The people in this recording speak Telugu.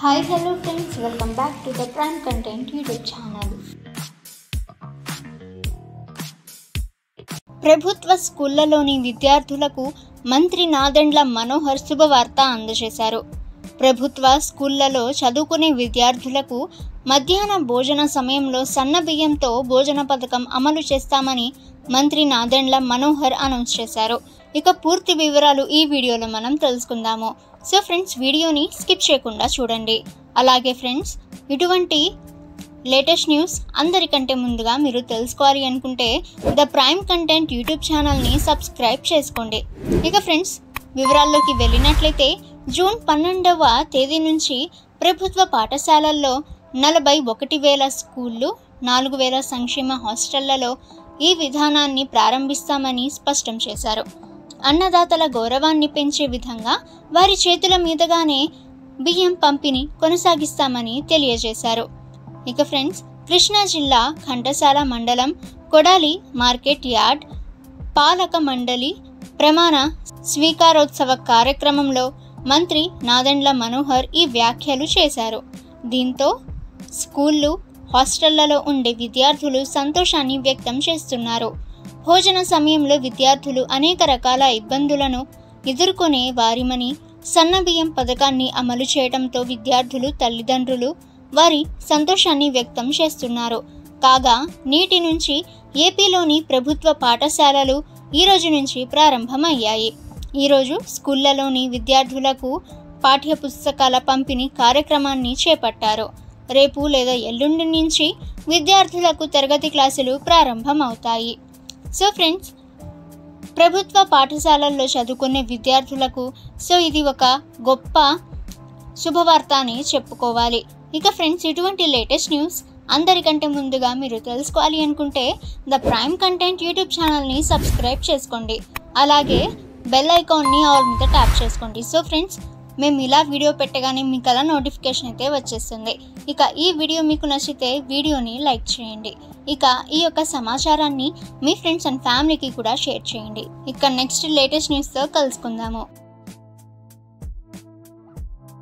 Hi, hello friends, welcome back to the Prime Content YouTube channel. ప్రభుత్వ స్కూళ్లలోని విద్యార్థులకు మంత్రి నాదెండ్ల మనోహర్ శుభవార్త అందజేశారు. ప్రభుత్వ స్కూళ్లలో చదువుకునే విద్యార్థులకు మధ్యాహ్న భోజన సమయంలో సన్న బియ్యంతో భోజన పథకం అమలు చేస్తామని మంత్రి నాదెండ్ల మనోహర్ అనౌన్స్ చేశారు. ఇక పూర్తి వివరాలు ఈ వీడియోలో మనం తెలుసుకుందాము. సో ఫ్రెండ్స్, వీడియోని స్కిప్ చేయకుండా చూడండి. అలాగే ఫ్రెండ్స్, ఇటువంటి లేటెస్ట్ న్యూస్ అందరికంటే ముందుగా మీరు తెలుసుకోవాలి అనుకుంటే ద ప్రైమ్ కంటెంట్ యూట్యూబ్ ఛానల్ని సబ్స్క్రైబ్ చేసుకోండి. ఇక ఫ్రెండ్స్, వివరాల్లోకి వెళ్ళినట్లయితే జూన్ 12వ తేదీ నుంచి ప్రభుత్వ పాఠశాలల్లో 41,000 స్కూళ్ళు, 4,000 సంక్షేమ హాస్టళ్లలో ఈ విధానాన్ని ప్రారంభిస్తామని స్పష్టం చేశారు. అన్నదాతల గౌరవాన్ని పెంచే విధంగా వారి చేతుల మీదుగానే బియ్యం పంపిణీ కొనసాగిస్తామని తెలియజేశారు. ఇక ఫ్రెండ్స్, కృష్ణా జిల్లా ఘంటసాల మండలం కొడాలి మార్కెట్ యార్డ్ పాలక మండలి ప్రమాణ స్వీకారోత్సవ కార్యక్రమంలో మంత్రి నాదెండ్ల మనోహర్ ఈ వ్యాఖ్యలు చేశారు. దీంతో స్కూళ్ళు, హాస్టళ్లలో ఉండే విద్యార్థులు సంతోషాన్ని వ్యక్తం చేస్తున్నారు. భోజన సమయంలో విద్యార్థులు అనేక రకాల ఇబ్బందులను ఎదుర్కొనే వారిమని సన్నబియ్యం పథకాన్ని అమలు చేయడంతో విద్యార్థులు, తల్లిదండ్రులు వారి సంతోషాన్ని వ్యక్తం చేస్తున్నారు. కాగా నేటి నుంచి ఏపీలోని ప్రభుత్వ పాఠశాలలు ఈ రోజు నుంచి ప్రారంభమయ్యాయి. ఈరోజు స్కూళ్లలోని విద్యార్థులకు పాఠ్య పుస్తకాల పంపిణీ కార్యక్రమాన్ని చేపట్టారు. రేపు లేదా ఎల్లుండి నుంచి విద్యార్థులకు తరగతి క్లాసులు ప్రారంభమవుతాయి. సో ఫ్రెండ్స్, ప్రభుత్వ పాఠశాలల్లో చదువుకునే విద్యార్థులకు ఇది ఒక గొప్ప శుభవార్త అని చెప్పుకోవాలి. ఇక ఫ్రెండ్స్, ఇటువంటి లేటెస్ట్ న్యూస్ అందరికంటే ముందుగా మీరు తెలుసుకోవాలి అనుకుంటే ద ప్రైమ్ కంటెంట్ యూట్యూబ్ ఛానల్ని సబ్స్క్రైబ్ చేసుకోండి. అలాగే బెల్ ఐకాన్ని ఆల్ మీద ట్యాప్ చేసుకోండి. సో ఫ్రెండ్స్, మేము ఇలా వీడియో పెట్టగానే మీకు అలా నోటిఫికేషన్ అయితే వచ్చేస్తుంది. ఇక ఈ వీడియో మీకు నచ్చితే వీడియోని లైక్ చేయండి. ఇక ఈ యొక్క సమాచారాన్ని మీ ఫ్రెండ్స్ అండ్ ఫ్యామిలీకి కూడా షేర్ చేయండి. ఇక నెక్స్ట్ లేటెస్ట్ న్యూస్తో కలుసుకుందాము.